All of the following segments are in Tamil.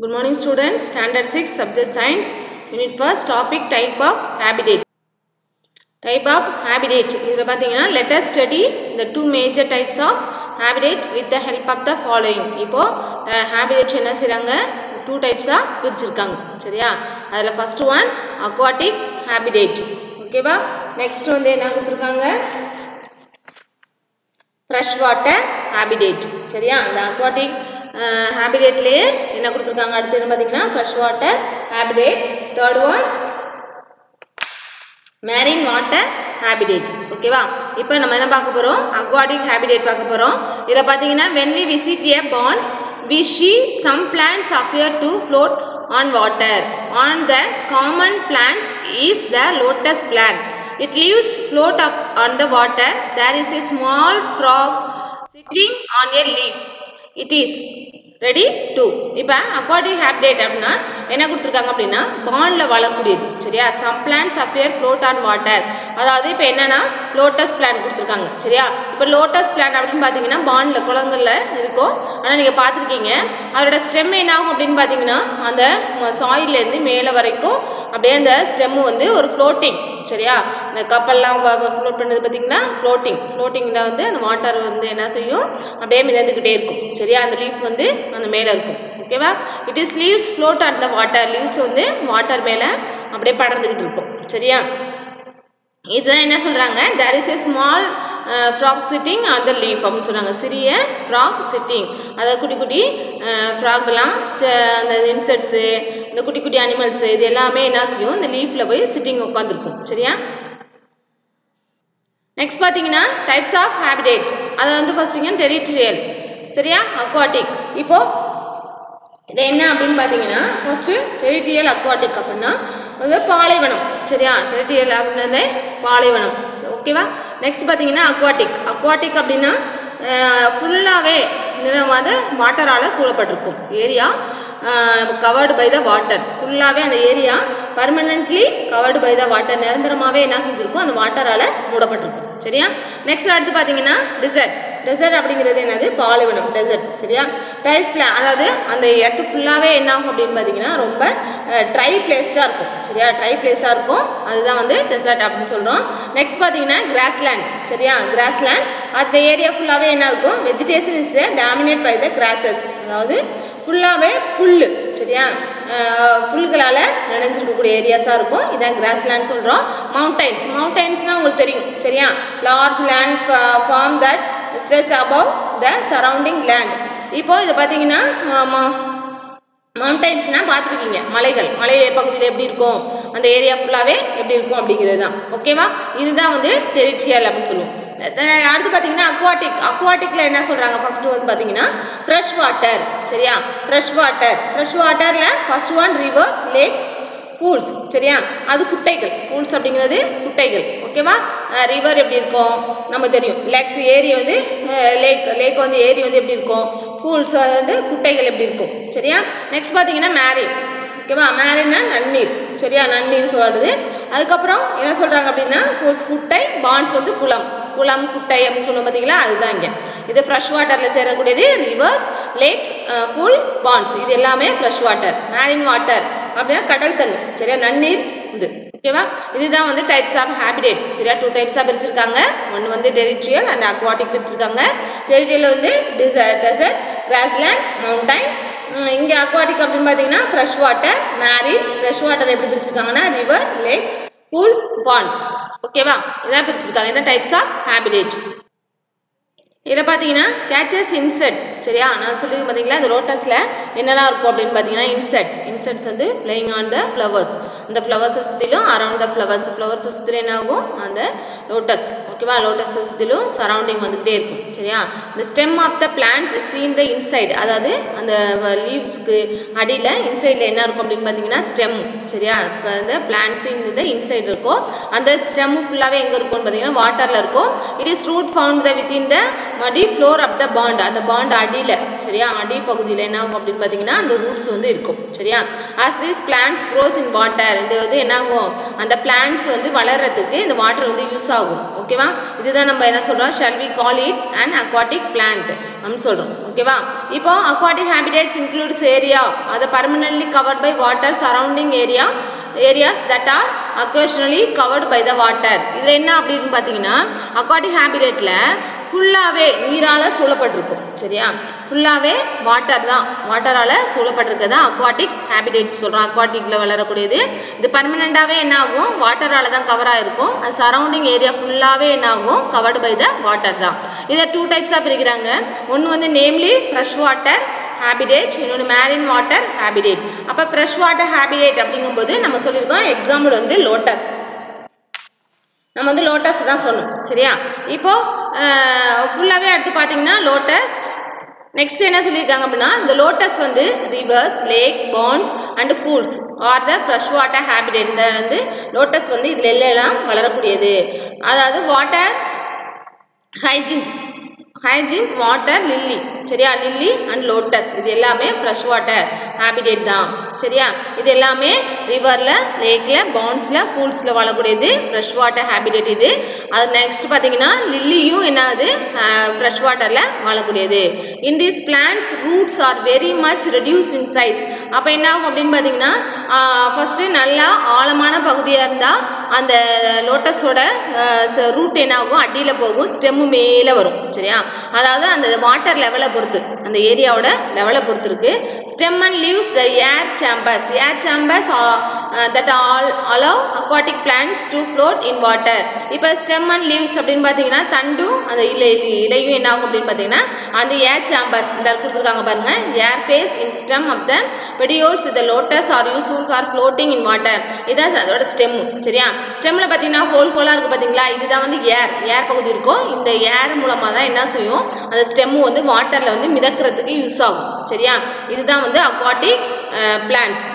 Good morning students, standard 6 subject science, unit first topic type of habitat. Type of habitat. இதில பாத்தீங்கன்னா let us study the two major types of habitat with the help of the following. இப்போ habitat என்ன செய்றாங்க? Two types ஆ பிரிச்சிருக்காங்க. சரியா? அதுல first one aquatic habitat. ஓகேவா? next வந்து என்ன கொடுத்திருக்காங்க? freshwater habitat. சரியா? அந்த aquatic habitat லயே என்ன கொடுத்திருக்காங்க? அடுத்து என்ன பாத்தீங்கன்னா freshwater habitat. Third one marine water habitat. ஓகேவா? இப்போ நம்ம என்ன பார்க்க போறோம்? aquatic habitat பார்க்க போறோம். இதல பாத்தீங்கன்னா when we visit a pond we see some plants appear to float on water. On the common plants is the lotus plant. It leaves float up on the water. There is a small frog sitting on a leaf. It is ready to. இப்போ aquatic habitat அப்படினா என்ன கொடுத்திருக்காங்க அப்படினா பாண்ட்ல வாழக்கூடியது. சரியா? some plants appear float on water. அதாவது இப்போ என்னன்னா lotus plant கொடுத்திருக்காங்க. சரியா? இப்போ lotus plant அப்படினு பாத்தீங்கன்னா பாண்ட்ல குளங்கள்ல இருக்கும். ஆனா நீங்க பாத்துக்கிங்க அதோட ஸ்டெம் என்ன ஆகும் அப்படினு பாத்தீங்கன்னா அந்த சாயில்ல இருந்து மேல வரைக்கும் அப்படியே அந்த ஸ்டெம் வந்து ஒரு floating. சரியா? இந்த கப்பல்லாம் float பண்ணது பாத்தீங்கன்னா floatingல வந்து அந்த வாட்டர் வந்து என்ன செய்யும் அப்படியே மிதந்துக்கிட்டே இருக்கும். சரியா? அந்த லீஃப் வந்து அந்த மேல இருக்கும். ஓகேவா? it is leaves float on the water. leaves வந்து வாட்டர் மேல அப்படியே படர்ந்துகிட்டு இருக்கும். சரியா? இது என்ன சொல்றாங்க? there is a small frog sitting on the leaf அப்படி சொல்றாங்க. சிறிய frog sitting. அத குட்டி குட்டி frogலாம் அந்த insects இந்த குட்டி குட்டி animals இது எல்லாமே என்ன செய்யும் இந்த லீஃப்ல போய் சிட்டிங் உட்கார்ந்திருக்கும். சரியா? நெக்ஸ்ட் பாத்தீங்கன்னா டைப்ஸ் ஆஃப் habitat. அது வந்து ஃபர்ஸ்ட்ங்க டெரிட்டரியல். சரியா? அக்வாட்டிக். இப்போ இது என்ன அப்படினு பாத்தீங்கன்னா ஃபர்ஸ்ட் டெரிட்டரியல் அக்வாட்டிக் அப்படினா அது பாலைவனம். சரியா? டெரிட்டரியல் அப்படினா பாலைவனம். ஓகேவா? நெக்ஸ்ட் பாத்தீங்கன்னா அக்வாட்டிக் அப்படினா ஃபுல்லாவே நிறமாத வாட்டரால சூழப்பட்டிருக்கும். Area covered by the water. ஃபுல்லாவே அந்த area permanently covered by the water. நிரந்தரமாவே என்ன செஞ்சிருக்கும் அந்த வாட்டரால மூடப்பட்டிருக்கும். சரியா? நெக்ஸ்ட் அடுத்து பாத்தீங்கன்னா டெசர்ட் அப்படிங்கிறது என்னது? பாலைவனம் டெசர்ட். சரியா? அதாவது அந்த எர்த் ஃபுல்லாவே என்ன ஆகும் அப்படின்னு பாத்தீங்கன்னா ரொம்ப ட்ரை பிளேஸ்டா இருக்கும். சரியா? ட்ரை பிளேஸா இருக்கும். அதுதான் வந்து டெசர்ட் அப்படின்னு சொல்றோம். நெக்ஸ்ட் பாத்தீங்கன்னா கிராஸ்லேண்ட். சரியா? கிராஸ்லேண்ட் அந்த ஏரியா ஃபுல்லாவே என்ன இருக்கும்? Vegetation is dominate by the grasses. அதாவது ஃபுல்லாவே புல்லு. சரியா? புல்களால நினைஞ்சிருக்கக்கூடிய ஏரியாஸா இருக்கும். இதான் கிராஸ்லேண்ட் சொல்றோம். மவுண்டைன்ஸ்னா உங்களுக்கு தெரியும். சரியா? Large land form that stretch above the surrounding land. இப்போ இது பாத்தீங்கன்னா மவுண்டைன்ஸ்னா பாத்துருக்கீங்க. மலை பகுதியில் எப்படி இருக்கும் அந்த ஏரியா ஃபுல்லாவே எப்படி இருக்கும் அப்படிங்கிறது தான். ஓகேவா? இதுதான் வந்து டெரிட்டரியல் அப்படின்னு சொல்லுவோம். அடுத்து பாத்தீங்கன்னா அக்வாட்டிக்ல என்ன சொல்றாங்க? ஃபர்ஸ்ட் வந்து பாத்தீங்கன்னா ஃப்ரெஷ் வாட்டர். சரியா? ஃப்ரெஷ் வாட்டர்ல first one rivers, lake, pools. சரியா? அது குட்டைகள். பூல்ஸ் அப்படிங்கிறது குட்டைகள். ஓகேவா? ரிவர் எப்படி இருக்கும் நம்ம தெரியும். லேக்ஸ் ஏரி வந்து லேக் வந்து ஏரி வந்து எப்படி இருக்கும்? பூல்ஸ் வந்து குட்டைகள் எப்படி இருக்கும். சரியா? நெக்ஸ்ட் பாத்தீங்கன்னா மேரின். ஓகேவா? மேரின்னா நன்னீர். சரியா? நன்னீர் சொல்றது. அதுக்கப்புறம் என்ன சொல்றாங்க அப்படின்னா பூல்ஸ் குட்டை, பாண்ட்ஸ் வந்து குளம் குட்டை அப்படின்னு சொல்லுவோம். பாத்தீங்களா? அதுதான் இங்க. இது ஃப்ரெஷ் வாட்டர்ல சேரக்கூடியது. ரிவர்ஸ், லேக்ஸ், பூல், பாண்ட்ஸ் இது எல்லாமே ஃப்ரெஷ் வாட்டர். மேரின் வாட்டர் அப்படின்னா கடல் தண்ணி. சரியா? நன்னீர் இது. ஓகேவா? இதுதான் வந்து டைப்ஸ் ஆஃப் habitat. சரியா? டூ டைப்ஸா பிரிச்சிருக்காங்க. ஒன்னு வந்து டெரிட்டரியல் அண்ட் அக்வாட்டிக் பிரிச்சிருக்காங்க. டெரிட்டரியல் வந்து டெசர்ட், கிராஸ்லேண்ட், மவுண்டைன்ஸ். இங்க அக்வாட்டிக் அப்படின்னு பாத்தீங்கன்னா ஃப்ரெஷ் வாட்டர், மேரின். ஃப்ரெஷ் வாட்டர் எப்படி பிரிச்சிருக்காங்கன்னா ரிவர், லேக், பூல்ஸ், பாண்ட். ஓகேவா? இதான் பிரிச்சிருக்காங்க. இந்த டைப்ஸ் ஆஃப் habitat. இதில் பார்த்தீங்கன்னா கேச்சஸ் இன்செக்ட்ஸ். சரியா? நான் சொல்லி பார்த்தீங்களா இந்த லோட்டஸில் என்னெல்லாம் இருக்கும் அப்படின்னு பார்த்தீங்கன்னா இன்செக்ட்ஸ் வந்து பிளேயிங் ஆன் த ஃப்ளவர்ஸ். அந்த ஃப்ளவர்ஸை சுற்றிலும் அரவுண்ட் த ஃப்ளவர்ஸை சுற்றிலும் என்ன ஆகும் அந்த லோட்டஸ். ஓகேவா? லோட்டஸை சுற்றிலும் சரௌண்டிங் வந்துகிட்டே இருக்கும். சரியா? இந்த stem of the plants seen the inside. அதாவது அந்த லீவ்ஸ்க்கு அடியில் இன்சைடில் என்ன இருக்கும் அப்படின்னு பார்த்தீங்கன்னா ஸ்டெம். சரியா? இப்போ இந்த பிளான்ட்ஸ் இந்த இன்சைட் இருக்கும். அந்த ஸ்டெம் ஃபுல்லாகவே எங்கே இருக்கும்னு பார்த்தீங்கன்னா வாட்டரில் இருக்கும். It is root found the within the muddy floor of the pond. அந்த பாண்ட் அடியில் சரியா அடி பகுதியில் என்ன ஆகும் அப்படின்னு பார்த்தீங்கன்னா அந்த ரூட்ஸ் வந்து இருக்கும் சரியா. as these plants grows in water இது வந்து என்ன ஆகும் அந்த பிளான்ட்ஸ் வந்து வளர்றதுக்கு இந்த வாட்டர் வந்து யூஸ் ஆகும் ஓகேவா. இதுதான் நம்ம என்ன சொல்கிறோம் shall we call it an aquatic plant அப்படின்னு சொல்கிறோம் ஓகேவா. இப்போ aquatic habitats includes area அது permanently covered by water surrounding areas that are occasionally covered by the water. இதில் என்ன அப்படின்னு பார்த்தீங்கன்னா aquatic habitatல ஃபுல்லாகவே நீரால் சூழப்பட்டிருக்கும் சரியா. ஃபுல்லாகவே வாட்டர் தான் வாட்டரால் சூழப்பட்டிருக்கிறது தான் அக்வாட்டிக் ஹேபிடேட் சொல்கிறோம். அக்வாட்டிக்கில் வளரக்கூடியது இது பர்மனெண்ட்டாகவே என்ன ஆகும் வாட்டரால் தான் கவர் ஆகிருக்கும். அது சரௌண்டிங் ஏரியா ஃபுல்லாகவே என்ன ஆகும் கவர்டு பை த வாட்டர் தான். இதை 2 டைப்ஸாக பிரிக்கிறாங்க. ஒன்று வந்து நேம்லி ஃப்ரெஷ் வாட்டர் ஹேபிடேட் இன்னொன்று மேரின் வாட்டர் ஹேபிடேட். அப்போ ஃப்ரெஷ் வாட்டர் ஹேபிடேட் அப்படிங்கும்போது நம்ம சொல்லியிருக்கோம் எக்ஸாம்பிள் வந்து லோட்டஸ். நம்ம வந்து லோட்டஸ் தான் சொன்னோம் சரியா. இப்போது ஃபுல்லாகவே அடுத்து பார்த்தீங்கன்னா லோட்டஸ் நெக்ஸ்ட் என்ன சொல்லியிருக்காங்க அப்படின்னா இந்த லோட்டஸ் வந்து rivers lake ponds and pools are the fresh water habitat. இந்த வந்து லோட்டஸ் வந்து இதில் எல்லாம் வளரக்கூடியது. அதாவது வாட்டர் ஹைஜின்த் வாட்டர் லில்லி சரியா. லில்லி அண்ட் லோட்டஸ் இது எல்லாமே ஃப்ரெஷ் வாட்டர் ஹேபிடேட் தான் சரியா. இது எல்லாமே ரிவரில் லேக்கில் பாண்ட்ஸில் பூல்ஸில் வாழக்கூடியது ஃப்ரெஷ் வாட்டர் ஹேபிடேட் இது. அது நெக்ஸ்ட் பார்த்தீங்கன்னா லில்லியும் என்னது ஃப்ரெஷ் வாட்டரில் வாழக்கூடியது. In these plants roots are very much reduce in size. அப்போ என்ன ஆகும் அப்படின்னு பார்த்தீங்கன்னா ஃபஸ்ட்டு நல்லா ஆழமான பகுதியாக இருந்தால் அந்த லோட்டஸோட ரூட் என்ன ஆகும் அடியில் போகும் ஸ்டெம்மு மேலே வரும் சரியா. அதாவது அந்த வாட்டர் லெவலை பொறுத்து அந்த ஏரியாவோட லெவலை பொறுத்து இருக்கு. Stem and leaves the air chambers that all allow aquatic plants to float in water. இப்போ ஸ்டெம் அண்ட் லீவ்ஸ் அப்படின்னு பார்த்தீங்கன்னா தண்டும் அந்த இலையும் என்ன ஆகும் அப்படின்னு பார்த்தீங்கன்னா அந்த ஏர் சேம்பர்ஸ் இந்த கொடுத்துருக்காங்க பாருங்க. Air base in stem of the petioles the lotus are useful for floating in water. இதான் அதோட ஸ்டெம் சரியா. ஸ்டெம்மில் பார்த்தீங்கன்னா ஹோலாக இருக்குது பார்த்தீங்களா. இதுதான் வந்து ஏர் பகுதி இருக்கும். இந்த ஏர் மூலமாக தான் என்ன செய்யும் அந்த ஸ்டெம்மு வந்து வாட்டரில் வந்து மிதக்கிறதுக்கு யூஸ் ஆகும் சரியா. இதுதான் வந்து அக்வாட்டிக் பிளான்ட்ஸ்.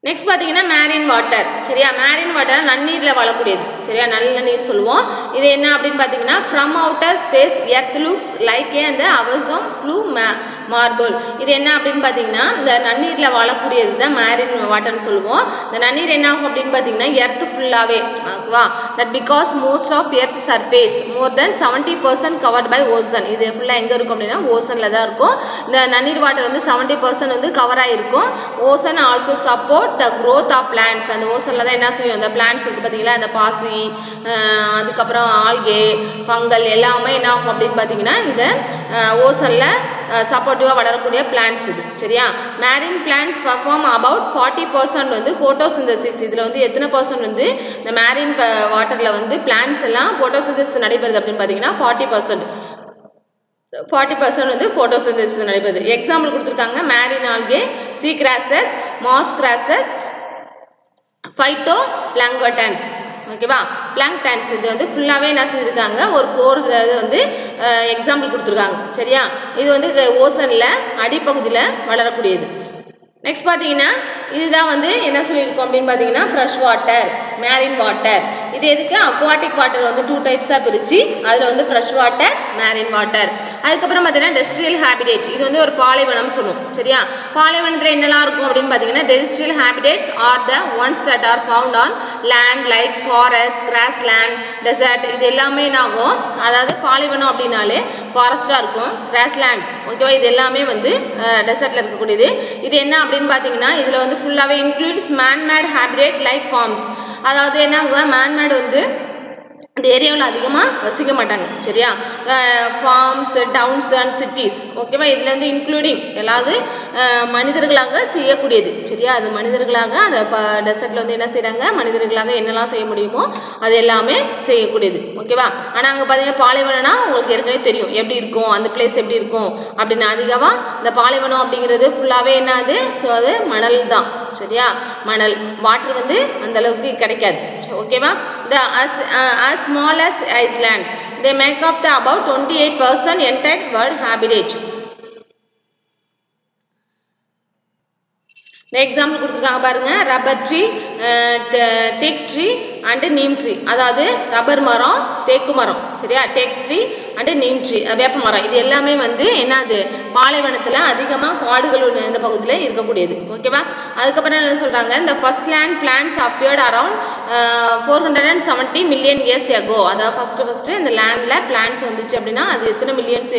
நெக்ஸ்ட் பார்த்தீங்கன்னா மேரின் வாட்டர் சரியா. மேரின் வாட்டர் நன்னீரில் வாழக்கூடியது சரியா. நல்ல நீர் சொல்லுவோம். இது என்ன அப்படின்னு பார்த்தீங்கன்னா from outer space earth looks like அந்த அவசம் ஃப்ளூ மார்பிள். இது என்ன அப்படின்னு பார்த்தீங்கன்னா இந்த நன்னீரில் வாழக்கூடியது தான் மேரின் வாட்டர்னு சொல்லுவோம். இந்த நன்னீர் என்ன ஆகும் அப்படின்னு பார்த்தீங்கன்னா எர்த் ஃபுல்லாகவே ஓகேவா. That because most of earth surface more than 70% covered by ocean. இது ஃபுல்லாக எங்கே இருக்கும் அப்படின்னா ஓசனில் தான் இருக்கும். இந்த நன்னீர் வாட்டர் வந்து 70% வந்து கவர் ஆகிருக்கும். Ocean also support the growth of plants. அந்த ஓசனில் தான் என்ன செய்யும் அந்த பிளான்ட்ஸ் இருக்குது பார்த்தீங்களா அந்த பாசி அதுக்கப்புறம் ஆல்கே ஃபங்கல் எல்லாமே என்ன ஆகும் அப்படின்னு பார்த்தீங்கன்னா இந்த ஓசனில் சப்போர்ட்டிவாக வளரக்கூடிய பிளான்ட்ஸ் இது சரியா. மேரின் பிளான்ட்ஸ் பர்ஃபார்ம் அபவுட் 40% வந்து ஃபோட்டோசிந்தசிஸ். இதில் வந்து எத்தனை பர்சன்ட் வந்து இந்த மேரின் வாட்டரில் வந்து பிளான்ட்ஸ் எல்லாம் ஃபோட்டோசிந்தசிஸ் நடைபெறுது அப்படின்னு பார்த்தீங்கன்னா 40% வந்து ஃபோட்டோசிந்தசிஸ் நடைபெறுது. எக்ஸாம்பிள் கொடுத்துருக்காங்க மேரின் ஆல்கே, சீ கிராசஸ், மாஸ் கிராசஸ், ஃபைட்டோ பிளாங்கட்டன்ஸ் ஓகேவா. பிளாங்க்டன்ஸ் இது வந்து ஃபுல்லாகவே என்ன செஞ்சுருக்காங்க ஒரு 4 வந்து எக்ஸாம்பிள் கொடுத்துருக்காங்க சரியா. இது வந்து ஓசனில் அடிப்பகுதியில் வளரக்கூடியது. நெக்ஸ்ட் பார்த்தீங்கன்னா இதுதான் வந்து என்ன சொல்லியிருக்கோம் அப்படின்னு பார்த்தீங்கன்னா ஃப்ரெஷ் வாட்டர் மேரின் வாட்டர். இது எதுக்கு அக்வாட்டிக் வாட்டர் வந்து 2 டைப்ஸாக பிரித்து அதில் வந்து ஃப்ரெஷ் வாட்டர் மேரின் வாட்டர். அதுக்கப்புறம் பார்த்தீங்கன்னா டெரிஸ்ட்ரியல் ஹேபிடேட். இது வந்து ஒரு பாலைவனம் சொல்லுவோம் சரியா. பாலைவனத்தில் என்னெல்லாம் இருக்கும் அப்படின்னு பார்த்தீங்கன்னா terrestrial habitats are the ones that are found on land like forest grass land desert. இது எல்லாமே என்ன ஆகும் அதாவது பாலைவனம் அப்படின்னாலே ஃபாரஸ்ட்டாக இருக்கும் கிராஸ் லேண்ட் ஓகேவா. இது எல்லாமே வந்து டெசர்ட்டில் இருக்கக்கூடியது. இது என்ன அப்படின்னு பார்த்தீங்கன்னா இதில் வந்து ஃபுல்லாகவே includes manmade habitat like farms. அதாவது என்ன ஆகும் மேன்மேட் வந்து இந்த ஏரியாவில் அதிகமாக வசிக்க மாட்டாங்க சரியா. ஃபார்ம்ஸ் டவுன்ஸ் அண்ட் சிட்டிஸ் ஓகேவா. இதில் வந்து இன்க்ளூடிங் எல்லாவது மனிதர்களாக செய்யக்கூடியது சரியா. அது மனிதர்களாக அந்த டெசர்ட்டில் வந்து என்ன செய்கிறாங்க மனிதர்களாக என்னெல்லாம் செய்ய முடியுமோ அது எல்லாமே செய்யக்கூடியது ஓகேவா. ஆனால் அங்கே பார்த்தீங்கன்னா பாலைவனம்னா உங்களுக்கு ஏற்கனவே தெரியும் எப்படி இருக்கும் அந்த பிளேஸ் எப்படி இருக்கும் அப்படின்னு. அதிகமாக இந்த பாலைவனம் அப்படிங்கிறது ஃபுல்லாகவே என்னது ஸோ அது மணல் தான் சரியா. மணல் வாட்டர் வந்து அந்த அளவுக்கு கிடைக்காது ஓகேவா. as small as Iceland they make up the about 28% entire world habitat. இந்த எக்ஸாம்பிள் கொடுத்துருக்காங்க பாருங்க rubber tree, tech tree, and neem tree, அதாவது ரப்பர் மரம், தேக்கு மரம், சரியா, take tree and neem tree, வேப்ப மரம், இது எல்லாமே வந்து என்னது பாலைவனத்தில் அதிகமாக காடுகள் இந்த பகுதியில் இருக்கக்கூடியது. ஓகேவா. அதுக்கப்புறம் என்ன சொல்கிறாங்க, இந்த first land plans appeared around 470 million years ago, அதாவது ஃபஸ்ட்டு இந்த லேண்டில் பிளான்ஸ் வந்துச்சு அப்படின்னா அது எத்தனை மில்லியன்ஸ்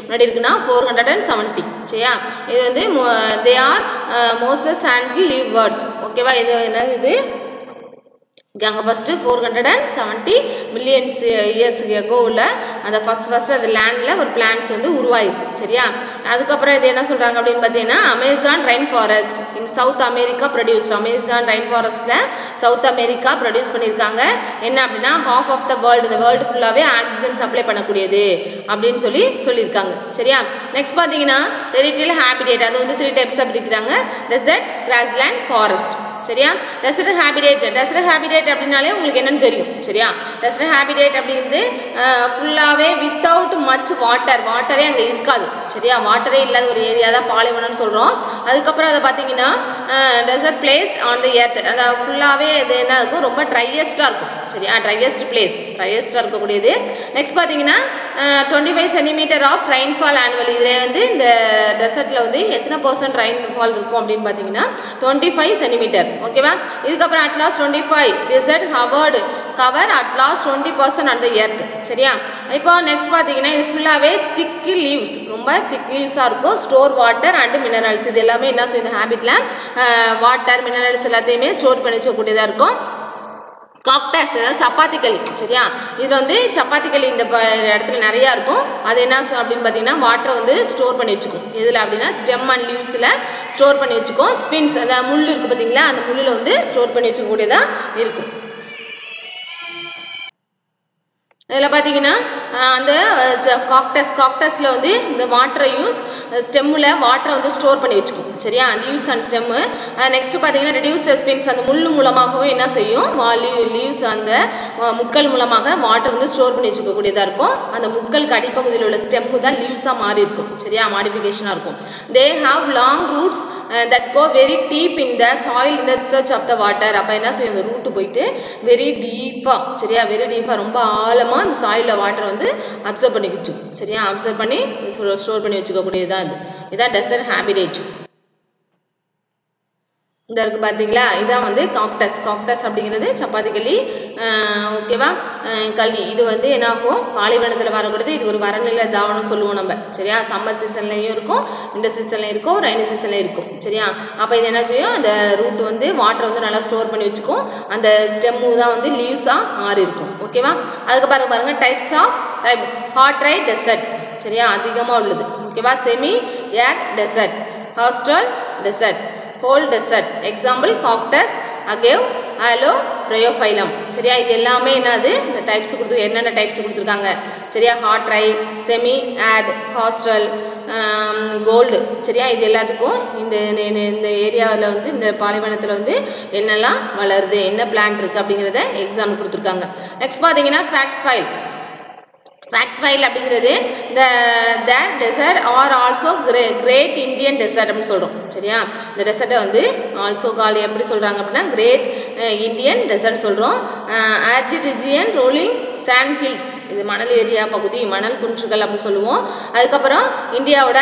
முன்னாடி இருக்குன்னா 470. சரியா. இது வந்து they are Moses and leave words. ஓகேவா. இது என்ன, இது அங்கே ஃபஸ்ட்டு 470 மில்லியன்ஸ் இயர்ஸ் எகோவில் அந்த ஃபஸ்ட் அந்த லேண்டில் ஒரு பிளான்ஸ் வந்து உருவாயிருக்கு. சரியா. அதுக்கப்புறம் இது என்ன சொல்கிறாங்க அப்படின்னு பார்த்தீங்கன்னா, Amazon rain forest in South America produce, Amazon rain ஃபாரஸ்ட்டில் சவுத் அமெரிக்கா ப்ரொடியூஸ் பண்ணியிருக்காங்க. என்ன அப்படின்னா half ஆஃப் த வேர்ல்டு, இந்த வேர்ல்டு ஃபுல்லாகவே ஆக்சிஜன் சப்ளை பண்ணக்கூடியது அப்படின்னு சொல்லியிருக்காங்க. சரியா. நெக்ஸ்ட் பார்த்தீங்கன்னா டெரிட்டரியல் ஹேபிடேட், அது வந்து 3 டைப்ஸாக பிரிக்கிறாங்க, டெசர்ட், கிராஸ்லேண்ட், ஃபாரஸ்ட். சரியா. டெசர்ட் ஹேபிடேட் அப்படின்னாலே உங்களுக்கு என்னன்னு தெரியும். சரியா. டெசர்ட் ஹேபிடேட் அப்படிங்கிறது ஃபுல்லாகவே வித்தவுட் மச் வாட்டரே அங்கே இருக்காது. சரியா. வாட்டரே இல்லாத ஒரு ஏரியா தான் பாலைவனம்னு சொல்கிறோம். அதுக்கப்புறம் அதை பார்த்தீங்கன்னா desert place on the earth, அந்த ஃபுல்லாகவே இது என்ன இருக்கும், ரொம்ப ட்ரையஸ்ட்டாக இருக்கும். சரியா. ட்ரையஸ்ட் பிளேஸ், ட்ரையஸ்ட்டாக இருக்கக்கூடியது. நெக்ஸ்ட் பார்த்தீங்கன்னா 25 சென்டிமீட்டர் ஆஃப் ரெயின்ஃபால் ஆனுவல், இதில் வந்து இந்த டெசர்ட்டில் வந்து எத்தனை % ரெயின்ஃபால் இருக்கும் அப்படின்னு பார்த்தீங்கன்னா 25 சென்டிமீட்டர். ஓகேவா. இதுக்கப்புறம் அட்லாஸ்ட் 25 டெசர்ட் கவர் அட்லாஸ்ட் 20% அந்த எர்த். சரியா. இப்போ நெக்ஸ்ட் பார்த்தீங்கன்னா இது ஃபுல்லாகவே திக் லீவ்ஸ், ரொம்ப திக் லீவ்ஸாக இருக்கும். ஸ்டோர் வாட்டர் அண்ட் மினரல்ஸ், இது எல்லாமே என்ன செய்யும் இந்த ஹேபிட்டில் வாட்டர் மினரல்ஸ் எல்லாத்தையுமே ஸ்டோர் பண்ணி வச்சக்கூடியதாக இருக்கும். காக்டஸ், அதாவது சப்பாத்தி களி. சரியா. இதில் வந்து சப்பாத்தி களி இந்த இடத்துல நிறையா இருக்கும். அது என்ன அப்படின்னு பார்த்தீங்கன்னா வாட்டரை வந்து ஸ்டோர் பண்ணி வச்சுக்கும். எதில் அப்படின்னா ஸ்டெம் அண்ட் லீவ்ஸில் ஸ்டோர் பண்ணி வச்சுக்கும். ஸ்பின்ஸ், அதாவது முள் இருக்குது பார்த்தீங்களா, அந்த முள்ளில் வந்து ஸ்டோர் பண்ணி வச்சுக்கக்கூடியதாக இருக்கும். இதில் பார்த்தீங்கன்னா அந்த காக்டஸில் வந்து இந்த வாட்டரையும் ஸ்டெம்மில் வாட்டரை வந்து ஸ்டோர் பண்ணி வச்சுக்கும். சரியா. Leaves and stem. நெக்ஸ்ட்டு பார்த்தீங்கன்னா ரெடியூஸ் ஸ்பின்ஸ், அந்த முள் மூலமாகவும் என்ன செய்யும், லீவ்ஸ் அந்த முட்கள் மூலமாக வாட்டர் வந்து ஸ்டோர் பண்ணி வச்சுக்கக்கூடியதாக இருக்கும். அந்த முட்களுக்கு அடிப்பகுதியில் உள்ள ஸ்டெம்மு தான் லீவ்ஸாக மாறி இருக்கும். சரியா. மாடிஃபிகேஷனாக இருக்கும். They have long roots that go very deep in the soil in the research of the water. அப்போ என்ன செய்யும், அந்த ரூட்டு போயிட்டு வெரி டீப்பாக, சரியா, வெரி டீப்பாக ரொம்ப ஆழமாக அந்த சாயிலில் வாட்டரை வந்து அப்சர்வ் பண்ணி வச்சுக்கும். சரியா. அப்சர்வ் பண்ணி ஸ்டோர் பண்ணி வச்சுக்கக்கூடியதான் இதுதான் டெசர்ட் ஹேபிடேட். இந்த இருக்குது பார்த்தீங்களா, இதான் வந்து காக்டஸ் அப்படிங்கிறது சப்பாத்தி களி. ஓகேவா. களி இது வந்து என்னாகும், பாலைவனத்தில் வரக்கூடியது. இது ஒரு வரநிலை தாவரம் சொல்லுவோம் நம்ம. சரியா. சம்மர் சீசன்லையும் இருக்கும், விண்டர் சீசன்லையும் இருக்கும், ரெய்னி சீசன்லையும் இருக்கும். சரியா. அப்போ இது என்ன செய்யும், அந்த ரூட் வந்து வாட்டரை வந்து நல்லா ஸ்டோர் பண்ணி வச்சுக்கும். அந்த ஸ்டெம்மு தான் வந்து லீவ்ஸாக மாறி இருக்கும். ஓகேவா. அதுக்கு பாருங்க types of hot dry desert. சரியா. அதிகமாக உள்ளது. ஓகேவா. Semi arid desert, coastal desert, ஹோல் desert. Example cactus, agave, aloe, bryophyllum. சரியா. இது எல்லாமே என்னது, இந்த டைப்ஸ் என்னென்ன டைப்ஸ் கொடுத்துருக்காங்க. சரியா. Hot dry, semi arid, coastal, cold. சரியா. இது எல்லாத்துக்கும் இந்த ஏரியாவில் வந்து இந்த பாலைவனத்தில் வந்து என்னெல்லாம் வளருது, என்ன பிளான்ட் இருக்குது அப்படிங்கிறத எக்ஸாம்பிள் கொடுத்துருக்காங்க. நெக்ஸ்ட் பார்த்தீங்கன்னா ஃபேக்ட் ஃபைல் அப்படிங்கிறது இந்த desert are also great Indian desert அப்படின்னு சொல்கிறோம். சரியா. இந்த டெசர்ட்டை வந்து ஆல்சோ காலி எப்படி சொல்கிறாங்க அப்படின்னா கிரேட் இந்தியன் டெசர்ட் சொல்கிறோம். ஆர்ஜிட் ரிஜியன், ரோலிங் சாண்ட் ஹில்ஸ், இது மணல் ஏரியா பகுதி, மணல் குன்றுகள் அப்படின்னு சொல்லுவோம். அதுக்கப்புறம் இந்தியாவோட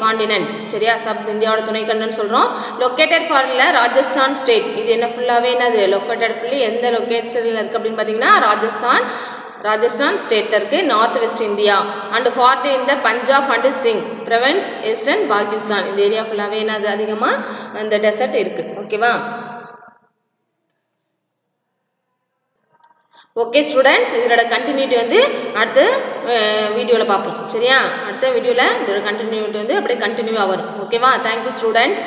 காண்டினென்ட். சரியா. இந்தியாவோட துணைக்கண்டம்னு சொல்கிறோம். லொக்கேட்டட் ஃபாரில் ராஜஸ்தான் ஸ்டேட், இது என்ன ஃபுல்லாகவே என்னது லொக்கேட்டட் ஃபுல்லி எந்த லொக்கேஷனில் இருக்குது அப்படின்னு பார்த்தீங்கன்னா ராஜஸ்தான் ஸ்டேட்டில் இருக்குது, நார்த் வெஸ்ட் இந்தியா. அண்ட் ஃபார்ட்லி இந்த Punjab and Singh province, eastern Pakistan. இந்த ஏரியா ஃபுல்லாகவே என்னது அதிகமாக அந்த டெசர்ட் இருக்குது. ஓகேவா. ஓகே ஸ்டூடெண்ட்ஸ், இதோட கண்டினியூட்டி வந்து அடுத்த வீடியோவில் பார்ப்போம். சரியா. அடுத்த வீடியோவில் இதோட கண்டினியூட்டி வந்து அப்படியே கண்டினியூவாக வரும். ஓகேவா. Thank you students.